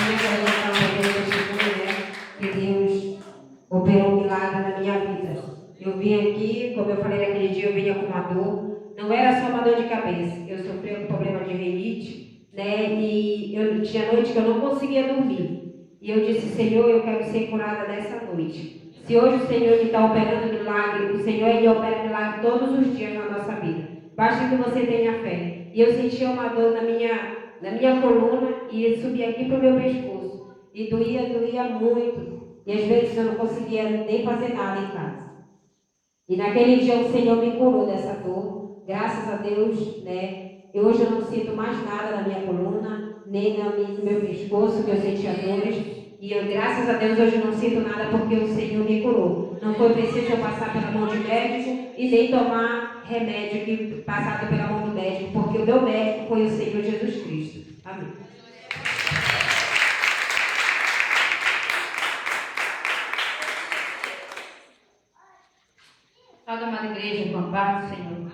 também quero contar um pequeno testemunho, né? Que Deus operou um milagre na minha vida. Eu vim aqui, como eu falei naquele dia, eu vinha com uma dor. Não era só uma dor de cabeça. Eu sofria com problema de rinite, né? E eu tinha noite que eu não conseguia dormir. E eu disse, Senhor, eu quero ser curada nessa noite. Se hoje o Senhor está operando milagre, o Senhor ele opera milagre todos os dias na nossa vida. Basta que você tenha fé. E eu sentia uma dor na minha coluna e subia aqui para o meu pescoço. E doía muito. E às vezes eu não conseguia nem fazer nada em casa. E naquele dia o Senhor me curou dessa dor. Graças a Deus, né? E hoje eu não sinto mais nada na minha coluna, nem no meu pescoço, que eu sentia dores. E eu, graças a Deus, hoje não sinto nada porque o Senhor me curou. Não foi preciso eu passar pela mão de médico e nem tomar remédio que passado pela mão do médico, porque o meu médico foi o Senhor Jesus Cristo. Amém. Salve, amada igreja, com a paz do Senhor. Amém.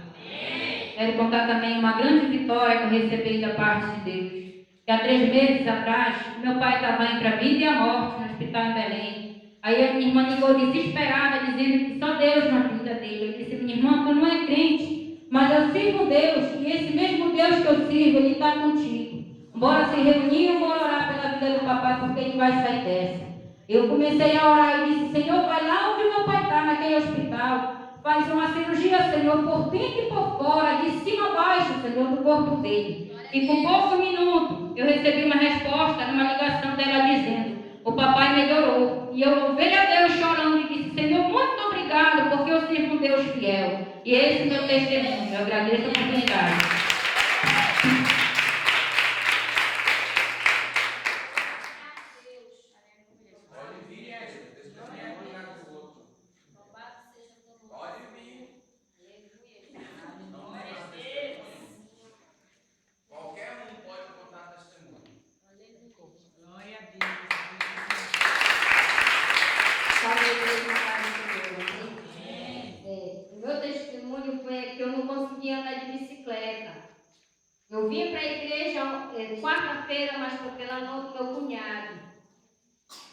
Quero contar também uma grande vitória que eu recebi da parte de Deus. Que há 3 meses atrás, meu pai estava entre a vida e a morte no hospital em Belém. Aí a minha irmã ligou desesperada, dizendo que só Deus na vida dele. Eu disse, minha irmã, tu não é crente, mas eu sirvo Deus, e esse mesmo Deus que eu sirvo, Ele está contigo. Bora se reunir, bora orar pela vida do papai, porque ele vai sair dessa. Eu comecei a orar e disse, Senhor, vai lá onde meu pai está, naquele hospital. Faz uma cirurgia, Senhor, por dentro e por fora, de cima a baixo, Senhor, do corpo dele. E com poucos minutos, eu recebi uma resposta numa ligação dela dizendo, o papai melhorou. E eu louvei a Deus chorando e disse, Senhor, muito obrigado, porque eu sirvo um Deus fiel. E esse é o meu testemunho. Eu agradeço a oportunidade. O meu testemunho foi que eu não conseguia andar de bicicleta. Eu vim para a igreja quarta-feira, mas foi pela mão do meu cunhado.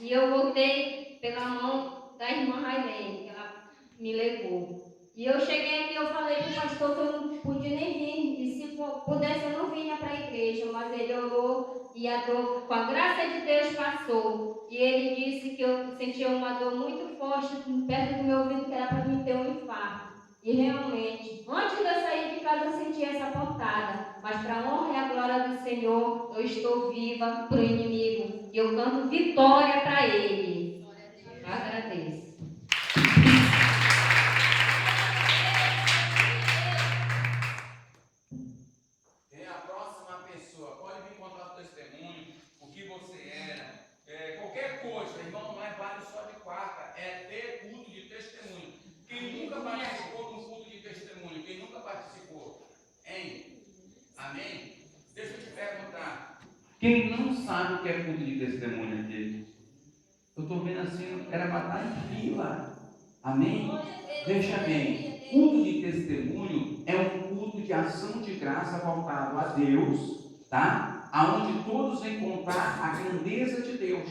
E eu voltei pela mão da irmã Railene, que ela me levou. E eu cheguei aqui e eu falei para o pastor que eu não podia nem vir. E se pudesse eu não vinha para a igreja, mas ele orou e a dor, com a graça de Deus, passou. E ele disse que eu sentia uma dor muito forte perto do meu ouvido, que era para mim ter um infarto. E realmente, antes de eu sair de casa, eu senti essa pontada. Mas para a honra e a glória do Senhor, eu estou viva para o inimigo. E eu canto vitória para ele. Agradeço. Quem é a próxima pessoa? Pode vir contar o testemunho, o que você era. Qualquer coisa, irmão, não é vale só de quarta, é ter culto de testemunho. Quem nunca participou de um culto de testemunho? Quem nunca participou? Hein? Amém? Deixa eu te perguntar. Quem não sabe o que é culto de testemunho aqui? Eu estou vendo assim, era para estar em fila. Amém? Veja bem, culto de testemunho é um culto de ação de graça voltado a Deus, tá? Aonde todos vêm contar a grandeza de Deus.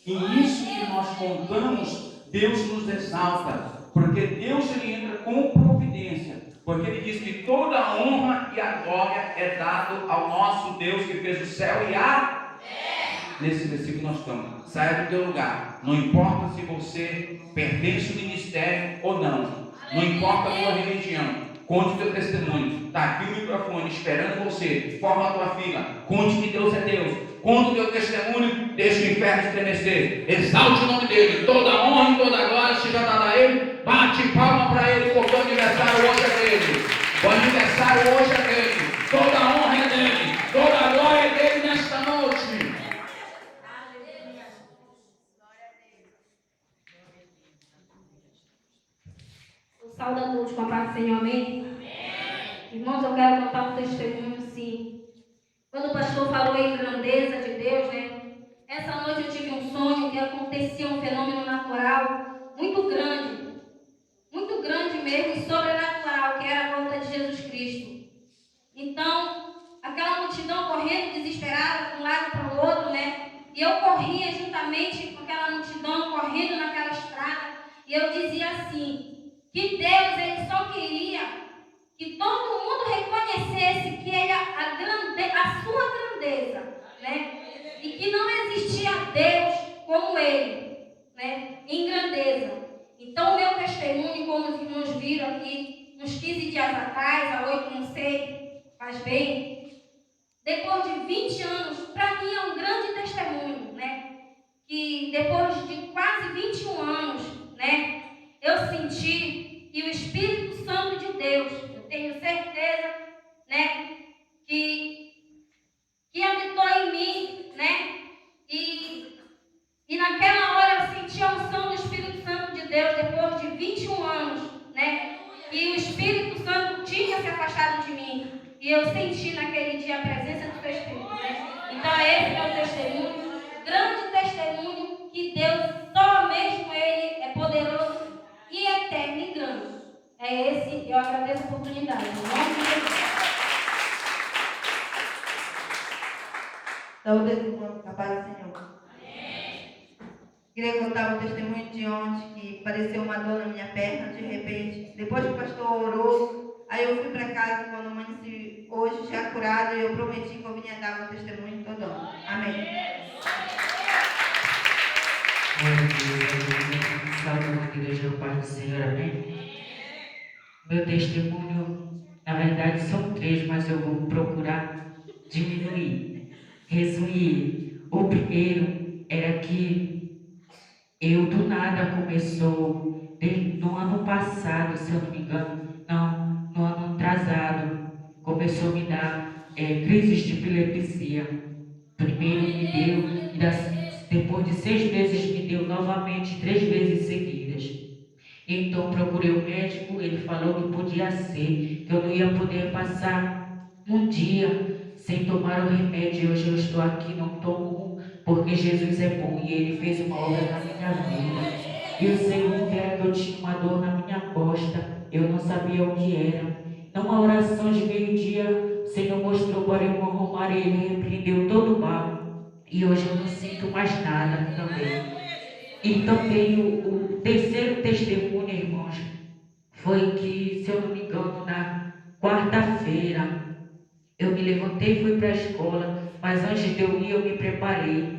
E nisso que nós contamos, Deus nos exalta. Porque Deus ele entra com providência. Porque ele diz que toda a honra e a glória é dado ao nosso Deus que fez o céu e a terra. Nesse versículo nós estamos. Saia do teu lugar. Não importa se você pertence ao ministério ou não. Não importa a tua religião. Conte o teu testemunho. Está aqui o microfone esperando você. Forma a tua fila. Conte que Deus é Deus. Conte o teu testemunho. Deixa o inferno estremecer. Exalte o nome dele. Toda a honra e toda a glória seja dada a ele. Bate palma para ele, porque o aniversário hoje é dele. O aniversário hoje é dele. Toda a honra é dele. Toda a glória é dele nesta noite. Saúde a todos com a paz do Senhor, amém? Irmãos, eu quero contar um testemunho, sim. Quando o pastor falou em grandeza de Deus, né? Essa noite eu tive um sonho que acontecia um fenômeno natural muito grande mesmo e sobrenatural, que era a volta de Jesus Cristo. Então, aquela multidão correndo desesperada de um lado para o outro, né? E eu corri loucamente com aquela multidão correndo naquela estrada. E eu dizia assim, que Deus, Ele só queria que todo mundo reconhecesse que Ele a sua grandeza, né? E que não existia Deus como Ele, né? Em grandeza. Então, o meu testemunho, como os irmãos viram aqui, uns 15 dias atrás, a 8, não sei, faz bem, depois de 20 anos, para mim é um grande testemunho, né? Que depois de quase 21 anos, né? Eu senti que o Espírito Santo de Deus, eu tenho certeza, né? Que habitou em mim, né? E naquela hora eu senti a unção do Espírito Santo de Deus, depois de 21 anos, né? E o Espírito Santo tinha se afastado de mim. E eu senti naquele dia a presença do seu Espírito, né? Então esse é o testemunho, grande testemunho, que Deus, só mesmo Ele é poderoso e eterno e grande. É esse, eu agradeço a oportunidade. Em nome de Jesus. Saúde, irmão, a paz do Senhor. Queria contar um testemunho de ontem, que apareceu uma dor na minha perna, de repente. Depois que o pastor orou, aí eu fui para casa, quando amanheci hoje, já curada, e eu prometi que eu vinha dar meu testemunho todo ano. Amém. Saúde, igreja, o Pai do Senhor, amém? Meu testemunho, na verdade, são 3, mas eu vou procurar diminuir, resumir. O primeiro era que eu, do nada, começou, no ano passado, se eu não me engano, não, no ano atrasado, começou a me dar crises de epilepsia. Primeiro me deu, e depois de 6 meses me deu novamente 3 vezes seguidas. Então procurei o médico, ele falou que podia ser, que eu não ia poder passar um dia sem tomar o remédio. Hoje eu estou aqui, não tomo, porque Jesus é bom e Ele fez uma obra na minha vida. E o segundo era que eu tinha uma dor na minha costa, eu não sabia o que era. Numa oração de meio-dia, o Senhor mostrou para eu arrumar e Ele repreendeu todo o mal. E hoje eu não sinto mais nada também. E também o terceiro testemunho, irmãos, foi que, se eu não me engano, na quarta-feira, eu me levantei e fui para a escola, mas antes de eu ir, eu me preparei.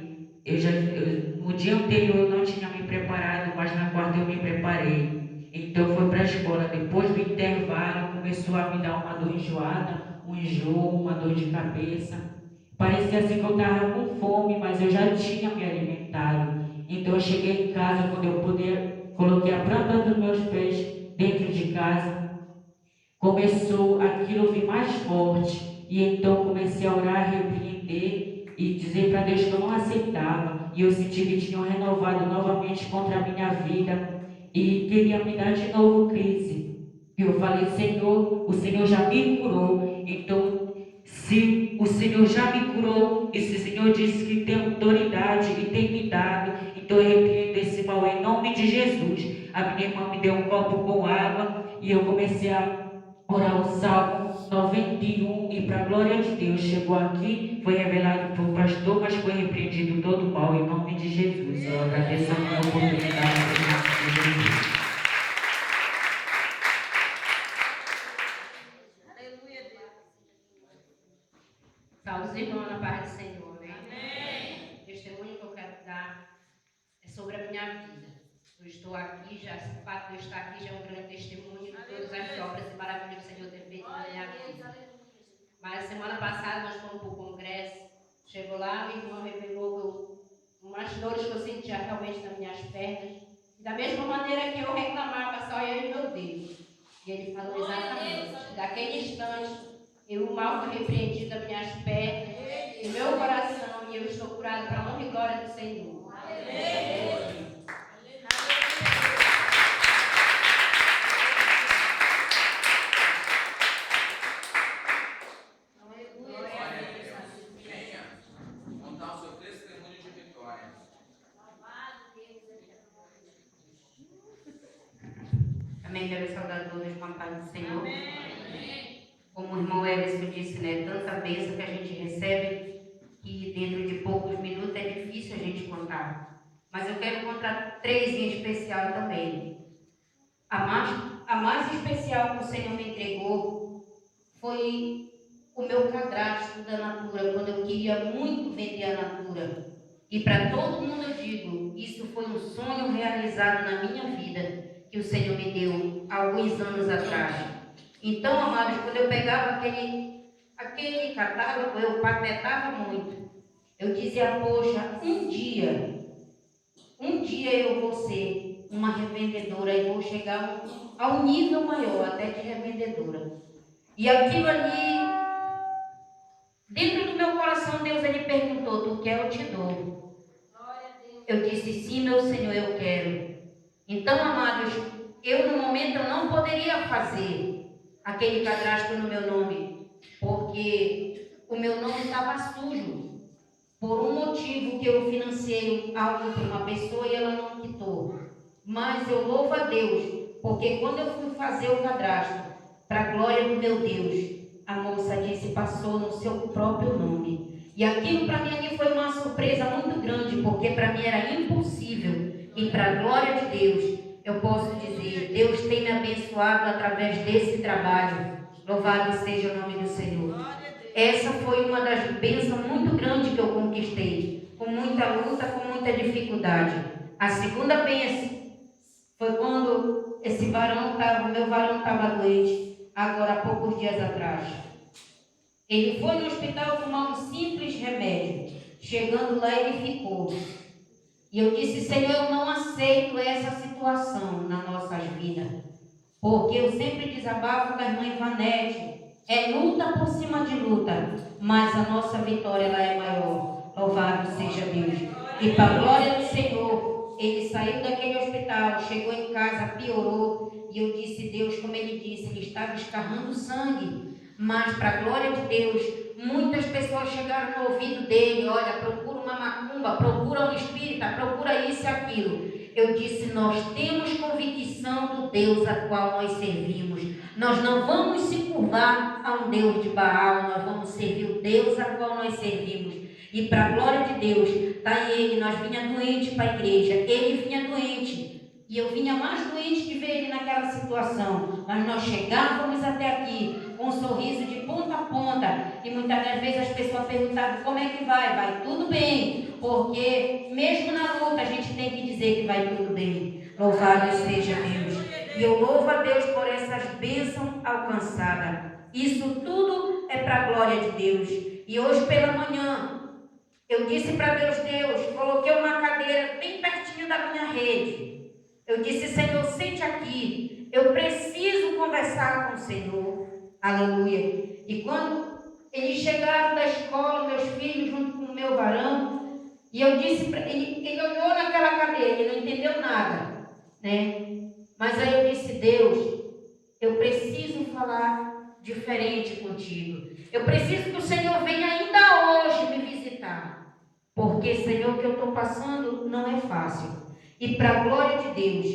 No dia anterior eu não tinha me preparado, mas na quarta eu me preparei. Então eu fui para a escola. Depois do intervalo, começou a me dar uma dor enjoada, um enjoo, uma dor de cabeça. Parecia assim que eu estava com fome, mas eu já tinha me alimentado. Então eu cheguei em casa, quando eu puder, coloquei a planta dos meus pés dentro de casa. Começou aquilo a vir mais forte. E então comecei a orar, repreender e dizer para Deus que eu não aceitava. E eu senti que tinham renovado novamente contra a minha vida e queria me dar de novo crise. E eu falei, Senhor, o Senhor já me curou. Então, se o Senhor já me curou, e se o Senhor disse que tem autoridade e tem me dado, então eu repreendo esse mal em nome de Jesus. A minha irmã me deu um copo com água e eu comecei a orar o Salmo 91 e para a glória de Deus chegou aqui, foi revelado para o pastor, mas foi repreendido todo o mal em nome de Jesus. Eu agradeço a minha oportunidade. Salve os irmãos na paz do Senhor, né? Amém. O testemunho que eu quero dar é sobre a minha vida. Eu estou aqui, já, o fato de eu estar aqui já é um grande testemunho de todas as obras e maravilhas que o Senhor tem feito na minha vida. Mas semana passada nós fomos para o congresso, chegou lá, minha irmã revelou umas dores que eu sentia realmente nas minhas pernas. E da mesma maneira que eu reclamava, só eu e meu Deus. E ele falou exatamente, daquele instante, o mal foi repreendido das minhas pernas, do meu coração, e eu estou curado para a honra e glória do Senhor. Amém. Amém. Quero saudar todos com a paz do Senhor. Amém. Como o irmão Everson disse, né? Tanta bênção que a gente recebe que dentro de poucos minutos é difícil a gente contar. mas eu quero contar 3 em especial também. A mais especial que o Senhor me entregou foi o meu cadastro da Natura, quando eu queria muito vender a Natura. E para todo mundo eu digo, isso foi um sonho realizado na minha vida, que o Senhor me deu há alguns anos atrás. Então, amados, quando eu pegava aquele catálogo, eu patetava muito. Eu dizia, poxa, um dia eu vou ser uma revendedora e vou chegar ao nível maior, até de revendedora. E aquilo ali, dentro do meu coração, Deus ele perguntou, tu quer, eu te dou. Eu disse, sim, meu Senhor, eu quero. Então, amados, eu no momento eu não poderia fazer aquele cadastro no meu nome, porque o meu nome estava sujo, por um motivo que eu financei algo para uma pessoa e ela não quitou. Mas eu louvo a Deus, porque quando eu fui fazer o cadastro, para a glória do meu Deus, a moça disse, passou no seu próprio nome. E aquilo para mim ali foi uma surpresa muito grande, porque para mim era impossível. E para a glória de Deus, eu posso dizer, Deus tem me abençoado através desse trabalho. Louvado seja o nome do Senhor. Essa foi uma das bênçãos muito grandes que eu conquistei, com muita luta, com muita dificuldade. A segunda bênção foi quando o meu varão estava doente, agora há poucos dias atrás. Ele foi no hospital tomar um simples remédio. Chegando lá, ele ficou. E eu disse, Senhor, eu não aceito essa situação nas nossas vidas. Porque eu sempre desabafo da irmã Ivanete. É luta por cima de luta, mas a nossa vitória ela é maior. Louvado seja Deus. E para a glória do Senhor, ele saiu daquele hospital, chegou em casa, piorou. E eu disse, Deus, como ele disse, ele estava escarrando sangue. Mas para a glória de Deus, muitas pessoas chegaram no ouvido dele, olha, procura uma macumba, procura um espírita, procura isso e aquilo. Eu disse, nós temos convicção do Deus a qual nós servimos. Nós não vamos se curvar a um Deus de Baal, nós vamos servir o Deus a qual nós servimos. E para a glória de Deus, está ele, nós vinha doente para a igreja, ele vinha doente. E eu vinha mais doente de ver ele naquela situação. Mas nós chegávamos até aqui com um sorriso de ponta a ponta. E muitas das vezes as pessoas perguntavam, como é que vai? Vai tudo bem. Porque mesmo na luta a gente tem que dizer que vai tudo bem. Louvado seja Deus. E eu louvo a Deus por essas bênçãos alcançadas. Isso tudo é para a glória de Deus. E hoje pela manhã, eu disse para Deus, coloquei uma cadeira bem pertinho da minha rede. Eu disse, Senhor, sente aqui. Eu preciso conversar com o Senhor. Aleluia. E quando eles chegaram da escola, meus filhos, junto com o meu varão, e eu disse para ele, ele olhou naquela cadeira, ele não entendeu nada, né? Mas aí eu disse, Deus, eu preciso falar diferente contigo. Eu preciso que o Senhor venha ainda hoje me visitar. Porque, Senhor, o que eu estou passando não é fácil. E para a glória de Deus,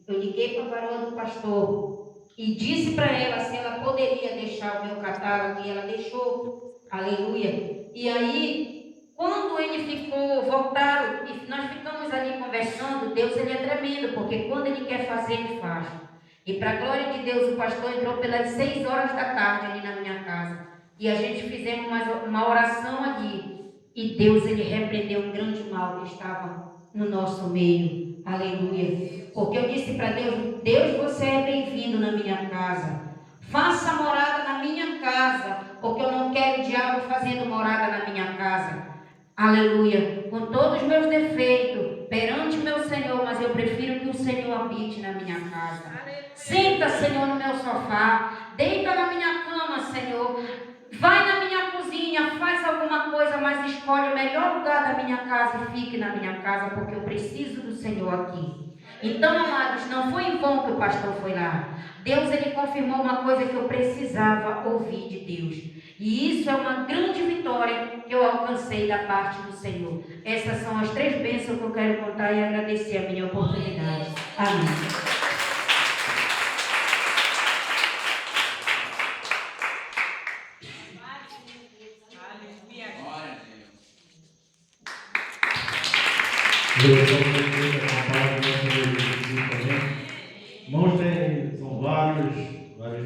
eu liguei para a varoa do pastor e disse para ela se ela poderia deixar o meu catálogo, e ela deixou. Aleluia. E aí, quando ele voltaram, e nós ficamos ali conversando, Deus ele é tremendo, porque quando ele quer fazer, ele faz. E para a glória de Deus, o pastor entrou pelas 6 horas da tarde ali na minha casa. E a gente fizemos uma oração ali. E Deus ele repreendeu um grande mal que estava no nosso meio. Aleluia. Porque eu disse para Deus, Deus, você é bem-vindo na minha casa. Faça morada na minha casa, porque eu não quero o diabo fazendo morada na minha casa. Aleluia. Com todos os meus defeitos, perante meu Senhor, mas eu prefiro que o Senhor habite na minha casa. Senta, Senhor, no meu sofá. Deita na minha cama, Senhor. Vai na minha cozinha, faz alguma coisa, mas escolhe o melhor lugar da minha casa e fique na minha casa, porque eu preciso do Senhor aqui. Então, amados, não foi em vão que o pastor foi lá. Deus, ele confirmou uma coisa que eu precisava ouvir de Deus. E isso é uma grande vitória que eu alcancei da parte do Senhor. Essas são as 3 bênçãos que eu quero contar e agradecer a minha oportunidade. Amém. Glória a Deus. Irmãos, são vários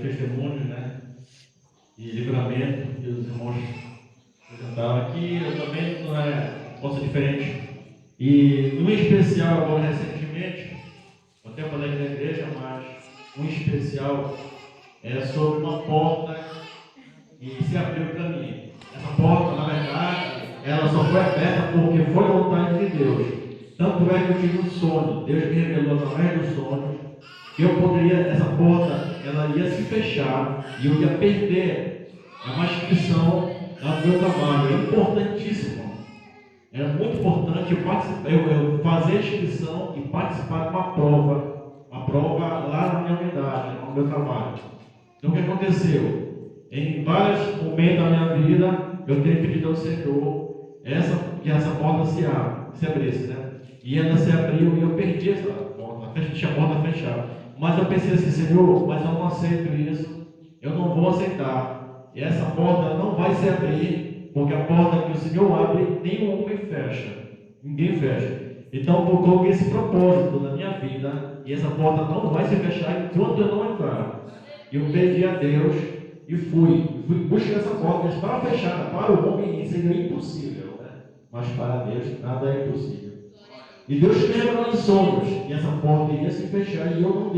testemunhos, né? E livramento que os irmãos apresentaram aqui. Eu também não posso ser diferente. E um especial agora recentemente, eu até falei aqui na igreja, mas um especial é sobre uma porta que se abriu para mim. Essa porta, na verdade, ela só foi aberta porque foi a vontade de Deus. Tanto é que eu tive um sonho, Deus me revelou através do sonho, que eu poderia, essa porta, ela ia se fechar e eu ia perder uma inscrição no meu trabalho. É importantíssimo. Era muito importante eu fazer a inscrição e participar de uma prova lá na minha unidade, no meu trabalho. Então o que aconteceu? Em vários momentos da minha vida, eu tenho pedido ao Senhor que essa porta se abrisse, né? E ela se abriu e eu perdi essa porta, tinha a porta fechada. Mas eu pensei assim, Senhor, mas eu não aceito isso, eu não vou aceitar. E essa porta não vai se abrir, porque a porta que o Senhor abre, nenhum homem fecha, ninguém fecha. Então eu coloquei esse propósito na minha vida, e essa porta não vai se fechar enquanto eu não entrar. Eu pedi a Deus e fui buscar essa porta, mas para fechar, para o homem seria impossível, né? Mas para Deus nada é impossível. E Deus me revelou em sonhos, e essa porta iria se fechar, e eu não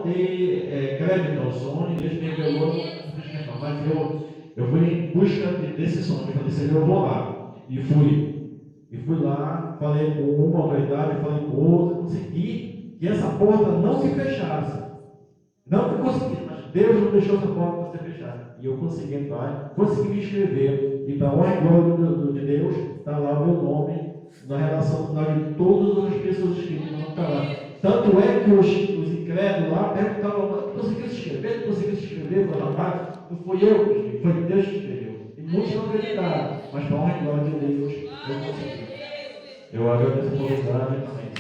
dei crédito ao sonho, e Deus me revelou, mas eu fui em busca desse sonho. Eu falei, Senhor, eu vou lá. E fui lá, falei com uma autoridade, falei com outra, consegui que essa porta não se fechasse. Não que eu consegui, mas Deus não deixou essa porta ser fechada. E eu consegui entrar, consegui me inscrever, e para a honra e glória de Deus, está lá o meu nome, na relação de todas as pessoas inscritas no canal. Tanto é que os incrédulos lá perguntavam, conseguiu se inscrever? Conseguiu se inscrever? Eu falei, rapaz, não fui eu que escrevi, foi Deus que escreveu. E muitos não acreditaram, mas para a honra e glória de Deus, eu consegui. Eu agradeço a oportunidade. Amém.